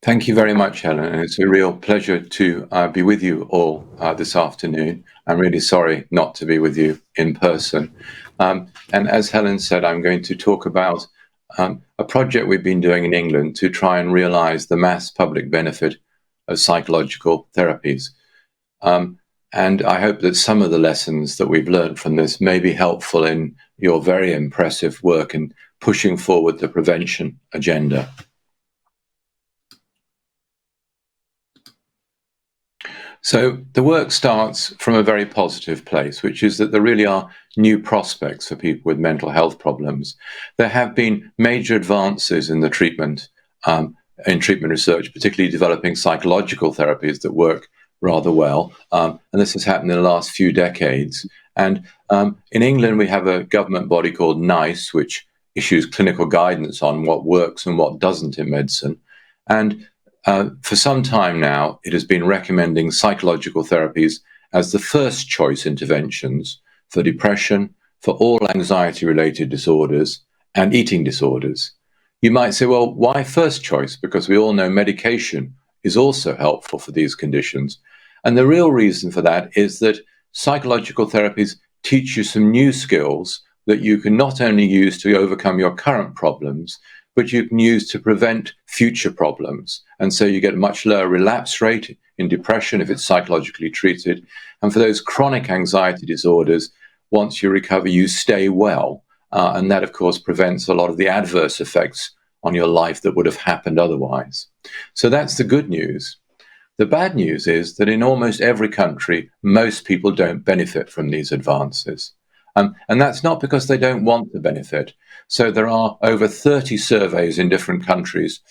Thank you very much, Helen. And it's a real pleasure to be with you all this afternoon. I'm really sorry not to be with you in person. And as Helen said, I'm going to talk about a project we've been doing in England to try and realize the mass public benefit of psychological therapies. And I hope that some of the lessons that we've learned from this may be helpful in your very impressive work in pushing forward the prevention agenda. So the work starts from a very positive place, which is that there really are new prospects for people with mental health problems. There have been major advances in the treatment, in treatment research, particularly developing psychological therapies that work rather well. And this has happened in the last few decades. And in England, we have a government body called NICE, which issues clinical guidance on what works and what doesn't in medicine. And for some time now, it has been recommending psychological therapies as the first choice interventions for depression, for all anxiety-related disorders, and eating disorders. You might say, well, why first choice? Because we all know medication is also helpful for these conditions. And the real reason for that is that psychological therapies teach you some new skills that you can not only use to overcome your current problems, but you can use to prevent future problems. And so you get a much lower relapse rate in depression if it's psychologically treated. And for those chronic anxiety disorders, once you recover, you stay well. And that, of course, prevents a lot of the adverse effects on your life that would have happened otherwise. So that's the good news. The bad news is that in almost every country, most people don't benefit from these advances. And that's not because they don't want to benefit. So there are over 30 surveys in different countries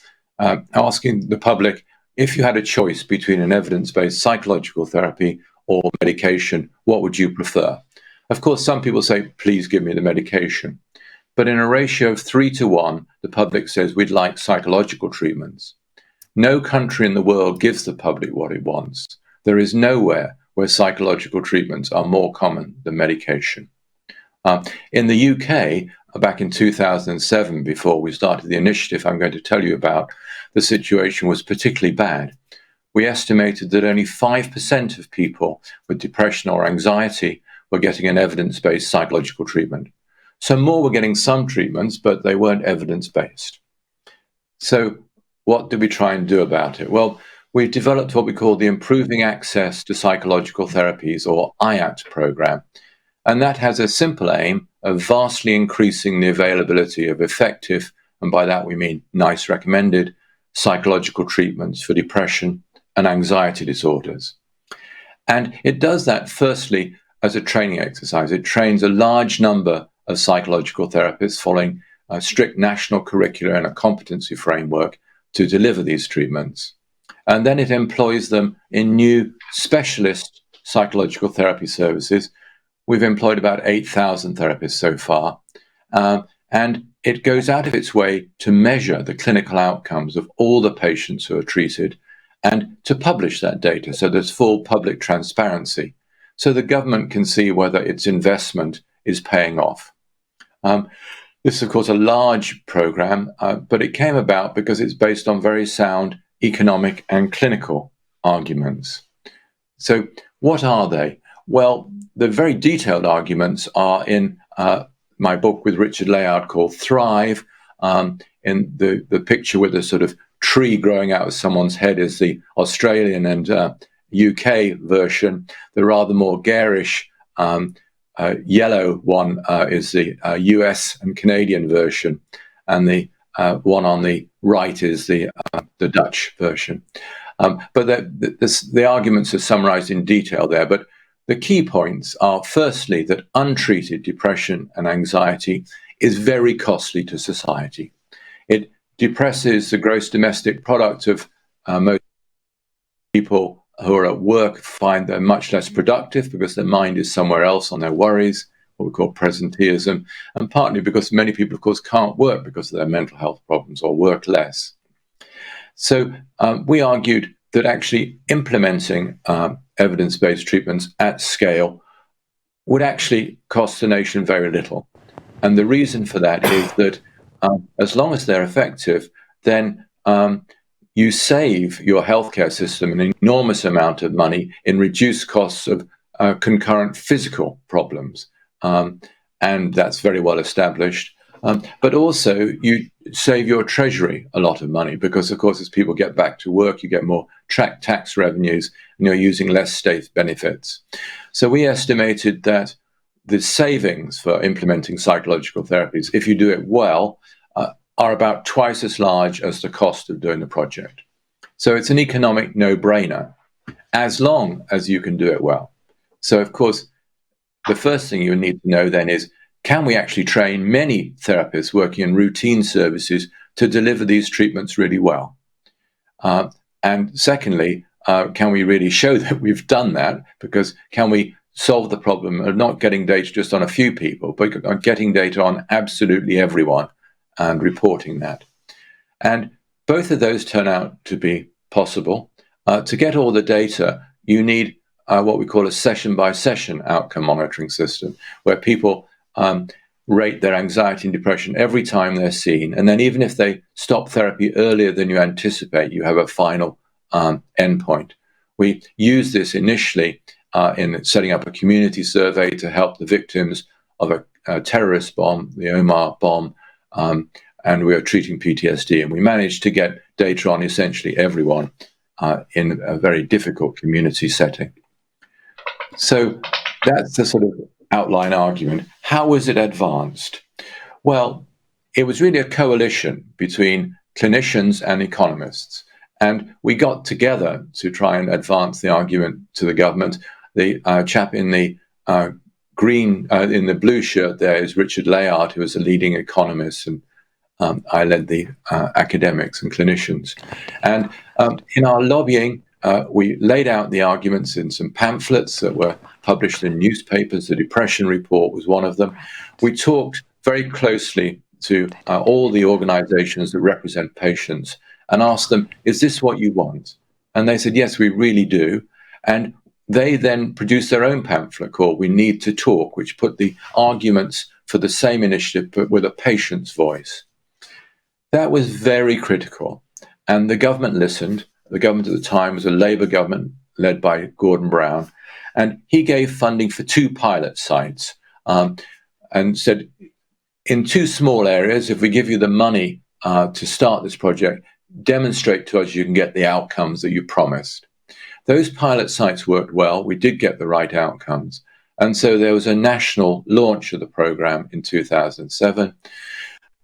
asking the public, if you had a choice between an evidence-based psychological therapy or medication, what would you prefer? Of course, some people say, please give me the medication. But in a ratio of 3-to-1, the public says we'd like psychological treatments. No country in the world gives the public what it wants. There is nowhere where psychological treatments are more common than medication. In the UK, back in 2007, before we started the initiative I'm going to tell you about, the situation was particularly bad. We estimated that only 5% of people with depression or anxiety were getting an evidence-based psychological treatment. So more were getting some treatments, but they weren't evidence-based. So what did we try and do about it? Well, we've developed what we call the Improving Access to Psychological Therapies, or IAPT program. And that has a simple aim of vastly increasing the availability of effective, and by that we mean NICE recommended, psychological treatments for depression and anxiety disorders. And it does that firstly as a training exercise. It trains a large number of psychological therapists following a strict national curricula and a competency framework to deliver these treatments. And then it employs them in new specialist psychological therapy services. We've employed about 8,000 therapists so far, and it goes out of its way to measure the clinical outcomes of all the patients who are treated and to publish that data so there's full public transparency, so the government can see whether its investment is paying off. This is, of course, a large program, but it came about because it's based on very sound economic and clinical arguments. So what are they? Well, the very detailed arguments are in my book with Richard Layard called Thrive. In the picture with a sort of tree growing out of someone's head is the Australian and UK version. The rather more garish yellow one is the US and Canadian version, and the one on the right is the Dutch version. But the arguments are summarized in detail there. But the key points are, firstly, that untreated depression and anxiety is very costly to society. It depresses the gross domestic product of most people who are at work, find they're much less productive because their mind is somewhere else on their worries, what we call presenteeism, and partly because many people, of course, can't work because of their mental health problems or work less. So we argued that actually implementing evidence-based treatments at scale would actually cost the nation very little. And the reason for that is that as long as they're effective, then you save your healthcare system an enormous amount of money in reduced costs of concurrent physical problems. And that's very well established. But also, you save your treasury a lot of money because, of course, as people get back to work, you get more tax revenues and you're using less state benefits. So we estimated that the savings for implementing psychological therapies, if you do it well, are about twice as large as the cost of doing the project. So it's an economic no-brainer, as long as you can do it well. So, of course, the first thing you need to know then is, can we actually train many therapists working in routine services to deliver these treatments really well? And secondly, can we really show that we've done that? Because can we solve the problem of not getting data just on a few people, but on getting data on absolutely everyone and reporting that? And both of those turn out to be possible. To get all the data, you need what we call a session-by-session outcome monitoring system, where people rate their anxiety and depression every time they're seen. And then even if they stop therapy earlier than you anticipate, you have a final endpoint. We use this initially in setting up a community survey to help the victims of a terrorist bomb, the Omar bomb, and we are treating PTSD. And we managed to get data on essentially everyone in a very difficult community setting. So that's the sort of outline argument. How was it advanced? Well, it was really a coalition between clinicians and economists. And we got together to try and advance the argument to the government. The chap in the in the blue shirt there is Richard Layard, who is a leading economist, and I led the academics and clinicians. And in our lobbying, we laid out the arguments in some pamphlets that were published in newspapers. The Depression Report was one of them. We talked very closely to all the organizations that represent patients and asked them, is this what you want? And they said, yes, we really do. And they then produced their own pamphlet called We Need to Talk, which put the arguments for the same initiative, but with a patient's voice. That was very critical. And the government listened. The government at the time was a Labour government led by Gordon Brown. And he gave funding for 2 pilot sites and said, in 2 small areas, if we give you the money to start this project, demonstrate to us you can get the outcomes that you promised. Those pilot sites worked well. We did get the right outcomes. And so there was a national launch of the program in 2007.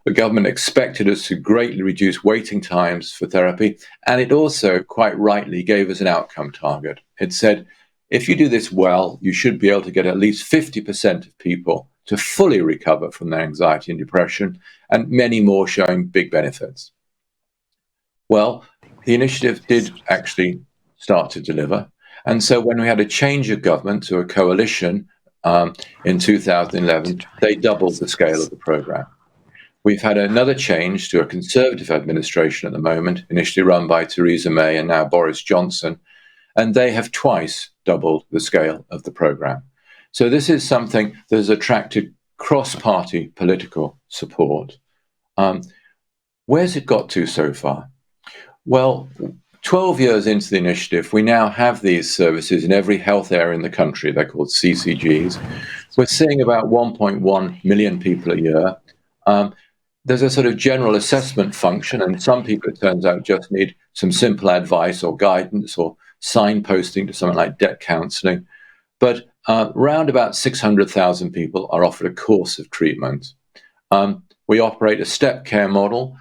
The government expected us to greatly reduce waiting times for therapy, and it also quite rightly gave us an outcome target. It said, if you do this well, you should be able to get at least 50% of people to fully recover from their anxiety and depression, and many more showing big benefits. Well, the initiative did actually start to deliver. And so when we had a change of government to a coalition in 2011, they doubled the scale of the program. We've had another change to a Conservative administration at the moment, initially run by Theresa May and now Boris Johnson, and they have twice doubled the scale of the program. So this is something that has attracted cross-party political support. Where's it got to so far? Well, 12 years into the initiative, we now have these services in every health area in the country. They're called CCGs. We're seeing about 1.1 million people a year. There's a sort of general assessment function, and some people, it turns out, just need some simple advice or guidance or signposting to something like debt counseling. But around about 600,000 people are offered a course of treatment. We operate a step care model.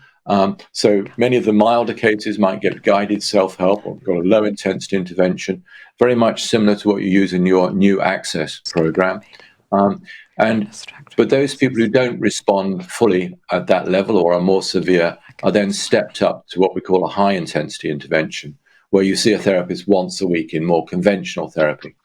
So many of the milder cases might get guided self-help or got a low-intensity intervention, very much similar to what you use in your new access program. But those people who don't respond fully at that level or are more severe are then stepped up to what we call a high-intensity intervention, where you see a therapist once a week in more conventional therapy.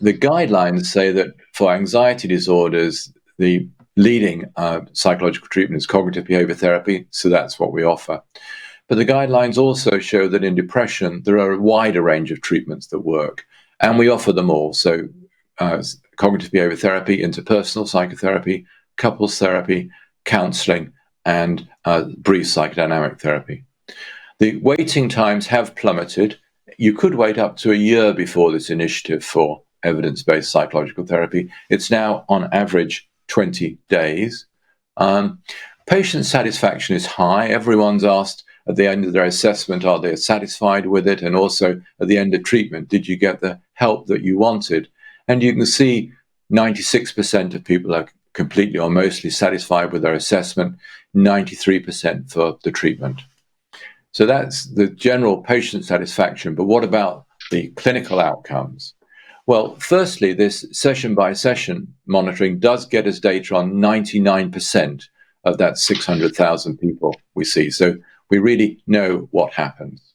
The guidelines say that for anxiety disorders, the leading psychological treatment is cognitive behavior therapy, so that's what we offer. But the guidelines also show that in depression, there are a wider range of treatments that work, and we offer them all. So cognitive behavior therapy, interpersonal psychotherapy, couples therapy, counseling, and brief psychodynamic therapy. The waiting times have plummeted. You could wait up to a year before this initiative for evidence-based psychological therapy. It's now on average 20 days. Patient satisfaction is high. Everyone's asked at the end of their assessment, are they satisfied with it? And also at the end of treatment, did you get the help that you wanted? And you can see 96% of people are completely or mostly satisfied with their assessment, 93% for the treatment. So that's the general patient satisfaction. But what about the clinical outcomes? Well, firstly, this session-by-session monitoring does get us data on 99% of that 600,000 people we see. So we really know what happens.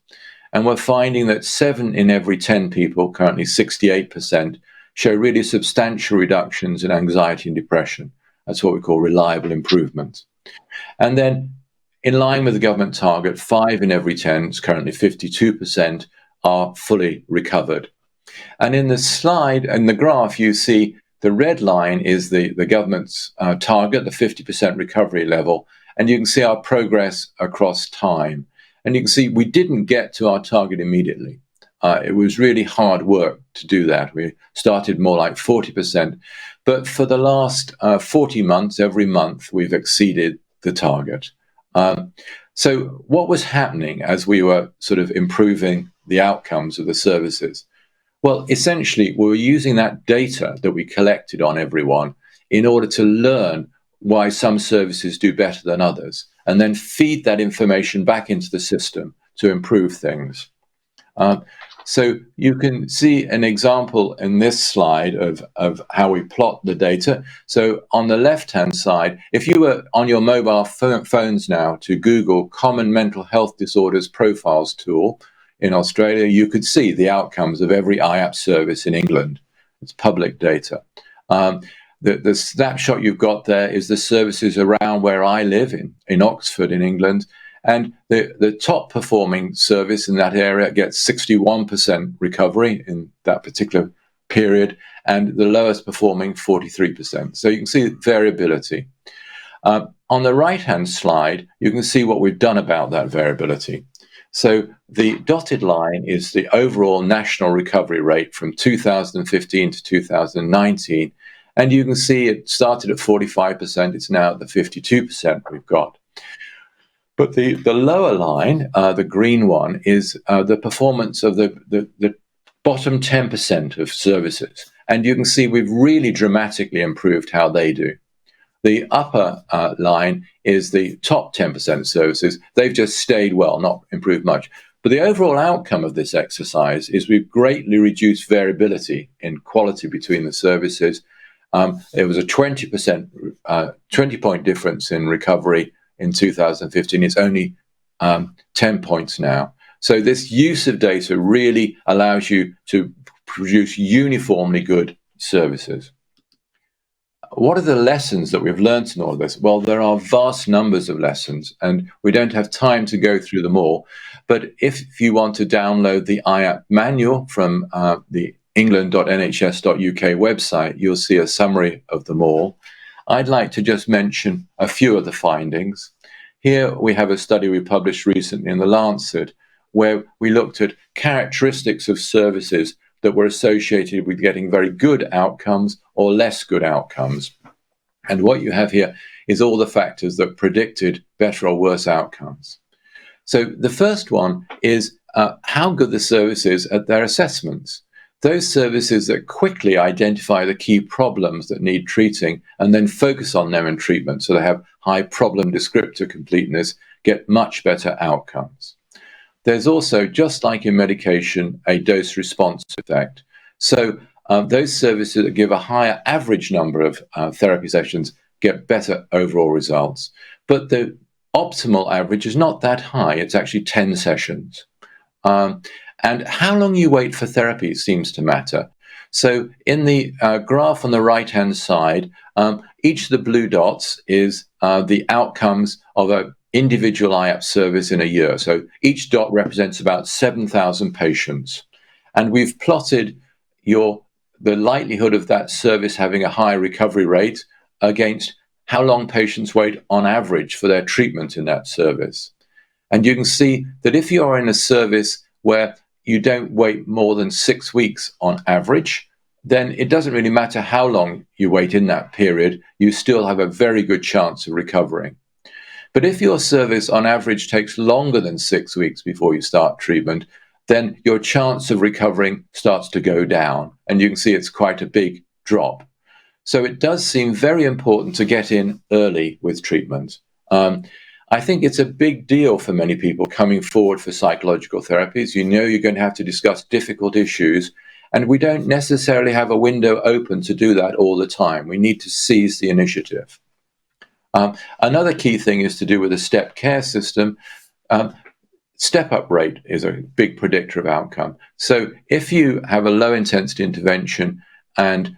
And we're finding that 7 in every 10 people, currently 68%, show really substantial reductions in anxiety and depression. That's what we call reliable improvement. And then, in line with the government target, 5 in every 10, it's currently 52%, are fully recovered. And in the slide, in the graph, you see the red line is the government's target, the 50% recovery level, and you can see our progress across time. And you can see we didn't get to our target immediately. It was really hard work to do that. We started more like 40%. But for the last 40 months, every month, we've exceeded the target. So what was happening as we were sort of improving the outcomes of the services? Well, essentially, we were using that data that we collected on everyone in order to learn why some services do better than others, and then feed that information back into the system to improve things. So you can see an example in this slide of how we plot the data. So on the left-hand side, if you were on your mobile phones now to Google Common Mental Health Disorders Profiles tool in Australia, you could see the outcomes of every IAPT service in England. It's public data. The snapshot you've got there is the services around where I live in Oxford in England. And the top performing service in that area gets 61% recovery in that particular period, and the lowest performing 43%. So you can see variability. On the right-hand slide, you can see what we've done about that variability. So the dotted line is the overall national recovery rate from 2015 to 2019. And you can see it started at 45%. It's now at the 52% we've got. But the lower line, the green one, is the performance of the bottom 10% of services. And you can see we've really dramatically improved how they do. The upper line is the top 10% of services. They've just stayed well, not improved much. But the overall outcome of this exercise is we've greatly reduced variability in quality between the services. It was a 20-point difference in recovery in 2015. It's only 10 points now. So this use of data really allows you to produce uniformly good services. What are the lessons that we've learned in all of this? Well, there are vast numbers of lessons, and we don't have time to go through them all. But if you want to download the IAPT manual from the england.nhs.uk website, you'll see a summary of them all. I'd like to just mention a few of the findings. Here we have a study we published recently in The Lancet, where we looked at characteristics of services that were associated with getting very good outcomes or less good outcomes. And what you have here is all the factors that predicted better or worse outcomes. So the first one is how good the service is at their assessments. Those services that quickly identify the key problems that need treating and then focus on them in treatment, so they have high problem descriptor completeness, get much better outcomes. There's also, just like in medication, a dose-response effect. So those services that give a higher average number of therapy sessions get better overall results. But the optimal average is not that high. It's actually 10 sessions. And how long you wait for therapy seems to matter. So in the graph on the right-hand side, each of the blue dots is the outcomes of an individual IAPT service in a year. So each dot represents about 7,000 patients. And we've plotted the likelihood of that service having a high recovery rate against how long patients wait on average for their treatment in that service. And you can see that if you are in a service where you don't wait more than 6 weeks on average, then it doesn't really matter how long you wait in that period, you still have a very good chance of recovering. But if your service on average takes longer than 6 weeks before you start treatment, then your chance of recovering starts to go down. And you can see it's quite a big drop. So it does seem very important to get in early with treatment. I think it's a big deal for many people coming forward for psychological therapies. You know you're going to have to discuss difficult issues, and we don't necessarily have a window open to do that all the time. We need to seize the initiative. Another key thing is to do with the step care system. Step-up rate is a big predictor of outcome. So if you have a low-intensity intervention and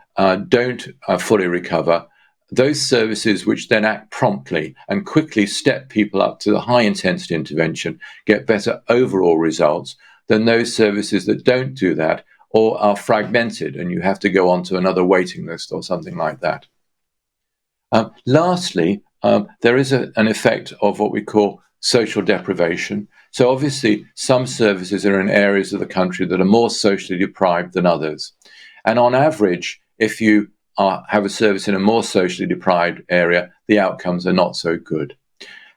don't fully recover, those services which then act promptly and quickly step people up to the high-intensity intervention get better overall results than those services that don't do that or are fragmented and you have to go on to another waiting list or something like that. Lastly, there is an effect of what we call social deprivation. So obviously, some services are in areas of the country that are more socially deprived than others. And on average, if you have a service in a more socially deprived area, the outcomes are not so good.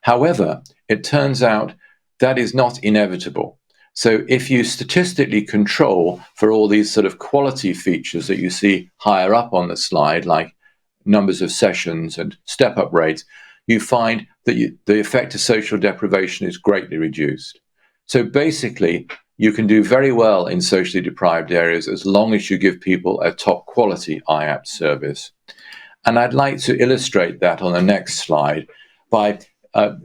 However, it turns out that is not inevitable. So if you statistically control for all these sort of quality features that you see higher up on the slide, like numbers of sessions and step-up rates, you find that the effect of social deprivation is greatly reduced. So basically, you can do very well in socially deprived areas as long as you give people a top quality IAPT service. And I'd like to illustrate that on the next slide by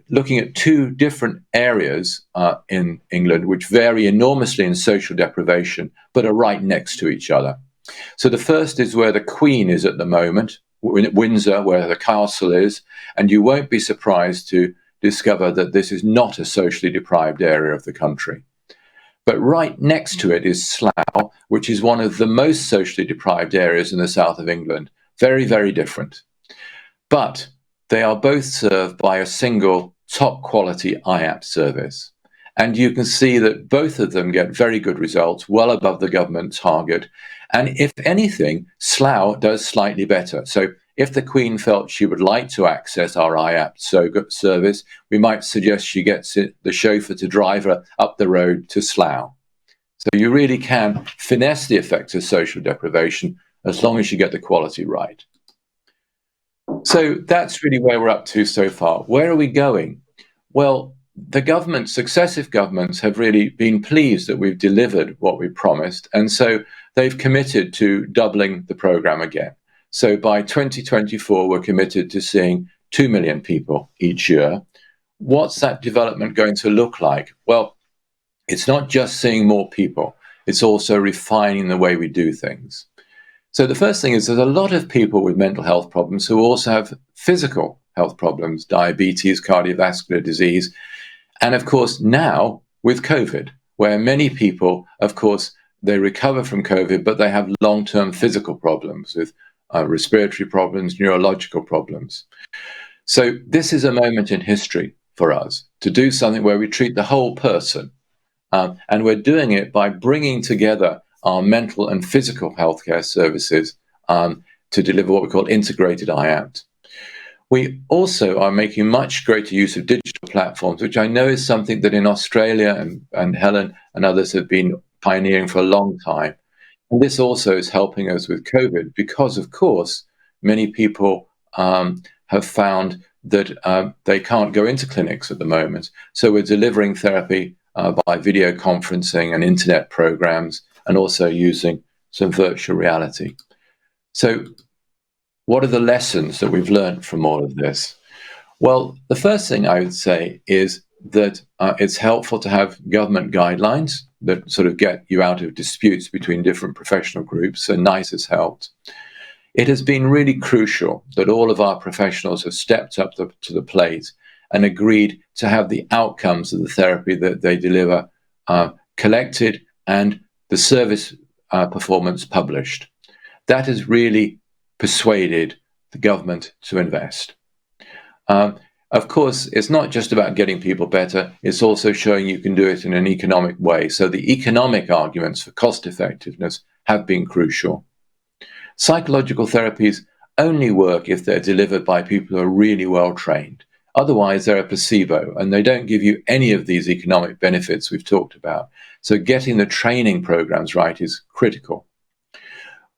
looking at two different areas in England which vary enormously in social deprivation but are right next to each other. So the first is where the Queen is at the moment, Windsor, where the castle is, and you won't be surprised to discover that this is not a socially deprived area of the country. But right next to it is Slough, which is one of the most socially deprived areas in the south of England. Very, very different. But they are both served by a single top quality IAPT service. And you can see that both of them get very good results, well above the government target. And if anything, Slough does slightly better. So if the Queen felt she would like to access our IAPT service, we might suggest she gets the chauffeur to drive her up the road to Slough. So you really can finesse the effects of social deprivation as long as you get the quality right. So that's really where we're up to so far. Where are we going? Well, the successive governments have really been pleased that we've delivered what we promised. And so they've committed to doubling the program again. So by 2024, we're committed to seeing 2 million people each year. What's that development going to look like? Well, it's not just seeing more people. It's also refining the way we do things. So the first thing is there's a lot of people with mental health problems who also have physical health problems, diabetes, cardiovascular disease, and of course now with COVID, where many people, of course, they recover from COVID, but they have long-term physical problems with respiratory problems, neurological problems. So this is a moment in history for us to do something where we treat the whole person. And we're doing it by bringing together our mental and physical healthcare services to deliver what we call integrated IAPT. We also are making much greater use of digital platforms, which I know is something that in Australia and Helen and others have been pioneering for a long time. And this also is helping us with COVID because, of course, many people have found that they can't go into clinics at the moment. So we're delivering therapy by video conferencing and internet programs, and also using some virtual reality. So what are the lessons that we've learned from all of this? Well, the first thing I would say is that it's helpful to have government guidelines that sort of get you out of disputes between different professional groups, so NICE has helped. It has been really crucial that all of our professionals have stepped up to the plate and agreed to have the outcomes of the therapy that they deliver collected and the service performance published. That has really persuaded the government to invest. Of course, it's not just about getting people better, it's also showing you can do it in an economic way. So the economic arguments for cost effectiveness have been crucial. Psychological therapies only work if they're delivered by people who are really well trained. Otherwise, they're a placebo and they don't give you any of these economic benefits we've talked about. So getting the training programs right is critical.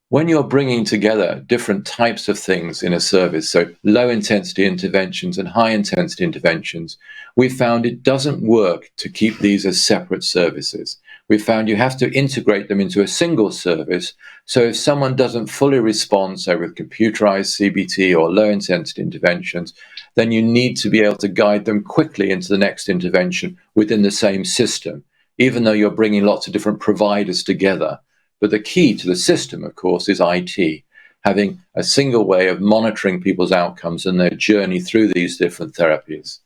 When you're bringing together different types of things in a service, so low intensity interventions and high intensity interventions, we found it doesn't work to keep these as separate services. We found you have to integrate them into a single service. So if someone doesn't fully respond, say with computerized CBT or low intensity interventions, then you need to be able to guide them quickly into the next intervention within the same system, even though you're bringing lots of different providers together. But the key to the system, of course, is IT, having a single way of monitoring people's outcomes and their journey through these different therapies.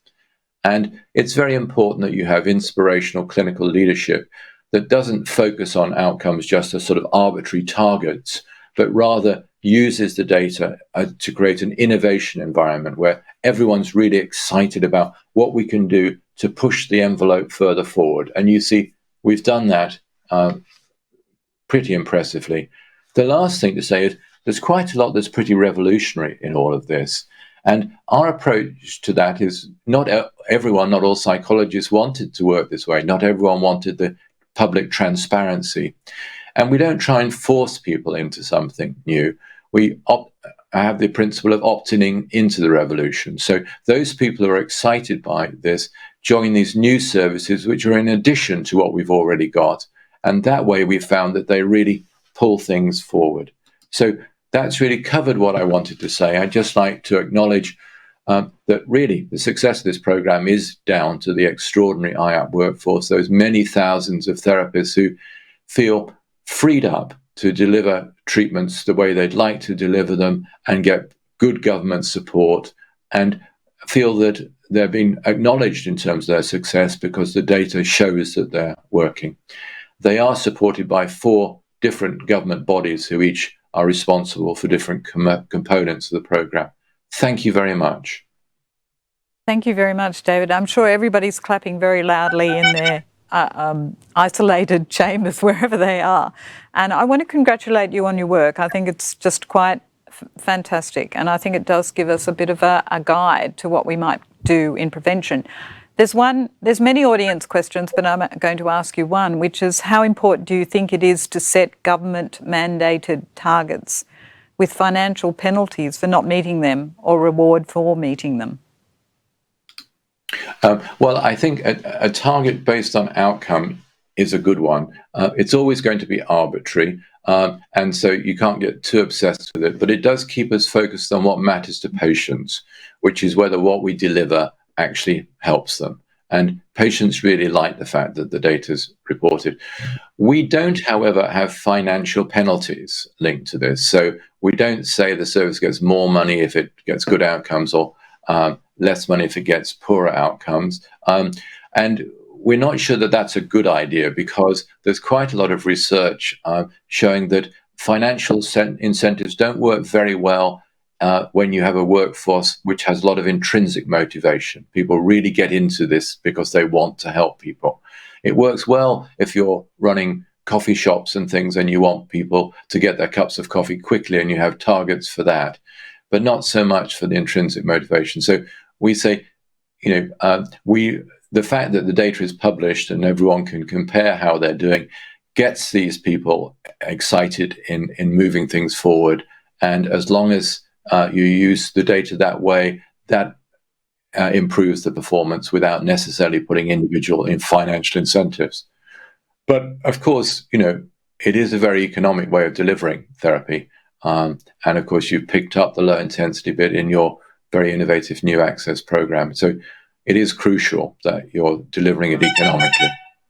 And it's very important that you have inspirational clinical leadership that doesn't focus on outcomes just as sort of arbitrary targets, but rather uses the data to create an innovation environment where everyone's really excited about what we can do to push the envelope further forward. And you see, we've done that pretty impressively. The last thing to say is there's quite a lot that's pretty revolutionary in all of this. And our approach to that is not all psychologists wanted to work this way. Not everyone wanted the public transparency. And we don't try and force people into something new. We have the principle of opting into the revolution. So those people who are excited by this join these new services, which are in addition to what we've already got. And that way we found that they really pull things forward. So that's really covered what I wanted to say. I'd just like to acknowledge that really the success of this program is down to the extraordinary IAPT workforce, those many thousands of therapists who feel freed up to deliver treatments the way they'd like to deliver them and get good government support and feel that they're being acknowledged in terms of their success because the data shows that they're working. They are supported by 4 different government bodies who each are responsible for different components of the program. Thank you very much. Thank you very much, David. I'm sure everybody's clapping very loudly in their isolated chambers, wherever they are. And I want to congratulate you on your work. I think it's just quite fantastic. And I think it does give us a bit of a guide to what we might do in prevention. There's many audience questions, but I'm going to ask you one, which is how important do you think it is to set government mandated targets with financial penalties for not meeting them or reward for meeting them? Well, I think a target based on outcome is a good one. It's always going to be arbitrary, and so you can't get too obsessed with it, but it does keep us focused on what matters to patients, which is whether what we deliver actually helps them. And patients really like the fact that the data's reported. We don't, however, have financial penalties linked to this. So we don't say the service gets more money if it gets good outcomes or less money if it gets poorer outcomes. And we're not sure that that's a good idea because there's quite a lot of research showing that financial incentives don't work very well when you have a workforce which has a lot of intrinsic motivation. People really get into this because they want to help people. It works well if you're running coffee shops and things and you want people to get their cups of coffee quickly and you have targets for that, but not so much for the intrinsic motivation. So we say, the fact that the data is published and everyone can compare how they're doing gets these people excited in moving things forward. And as long as you use the data that way, that improves the performance without necessarily putting individual in financial incentives. But of course, it is a very economic way of delivering therapy. And of course, you've picked up the low intensity bit in your very innovative new access program. So it is crucial that you're delivering it economically.